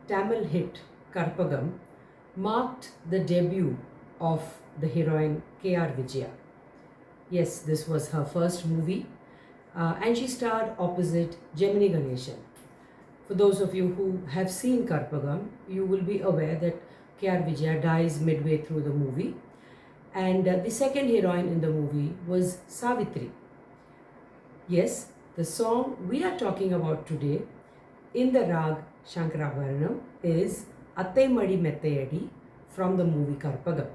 Tamil hit Karpagam marked the debut of the heroine K.R. Vijaya. Yes, this was her first movie and she starred opposite Gemini Ganeshan. For those of you who have seen Karpagam, you will be aware that K.R. Vijaya dies midway through the movie, and the second heroine in the movie was Savitri. Yes, the song we are talking about today in the Rag Shankarabharanam is Attai Madi Mettayadi from the movie Karpagam.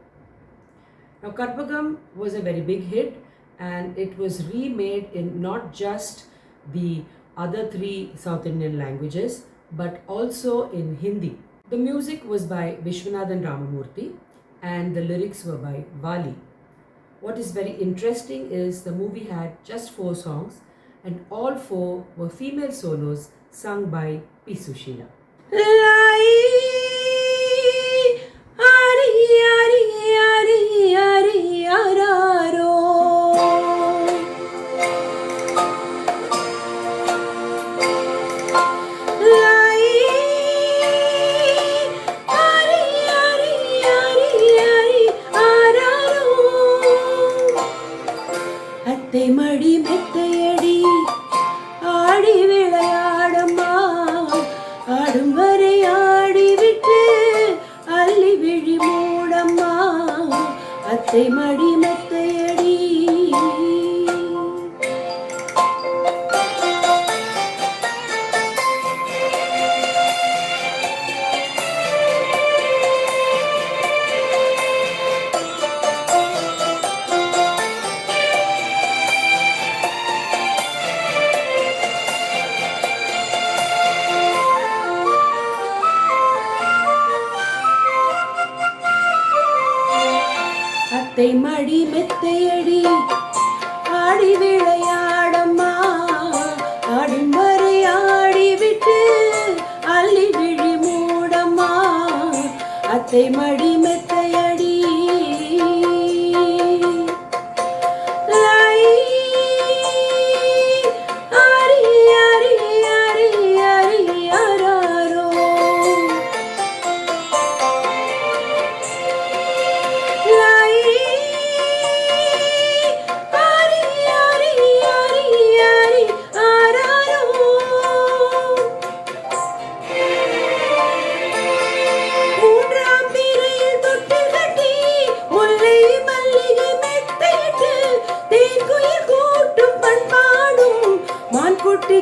Now, Karpagam was a very big hit and it was remade in not just the other three South Indian languages but also in Hindi. The music was by Vishwanathan Ramamurthy and the lyrics were by Vali. What is very interesting is the movie had just 4 songs and all 4 were female solos sung by P. Sushila. அத்தை மடி மெத்தையடி ஆடி விளையாடம்மா ஆடும் வரை ஆடிவிட்டு அள்ளி விழி மூடம்மா அத்தை மடி மெத்தையடி. அத்தை மடி மெத்தையடி ஆடி விளையாடம்மா ஆடும் வரை ஆடிவிட்டு அள்ளி விழி மூடம்மா அத்தை மடி மெத்தையடி.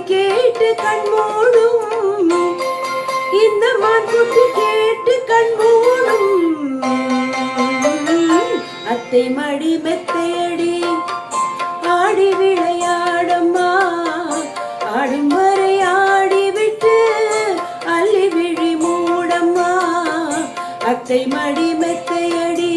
கேட்டு கண் மூடும் இந்த மான்குட்டி கேட்டு கண் மூடும் அத்தை மடி மெத்தையடி ஆடி விளையாடம்மா ஆடும் வரை ஆடிவிட்டு அள்ளி விழி மூடம்மா அத்தை மடி மெத்தையடி.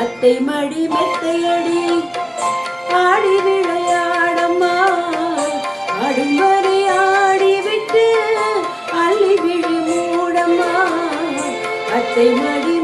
அத்தை மடி மெத்தையடி ஆடி விளையாடம்மா ஆடும் வரை ஆடிவிட்டு அள்ளி விழி மூடம்மா அத்தை மடி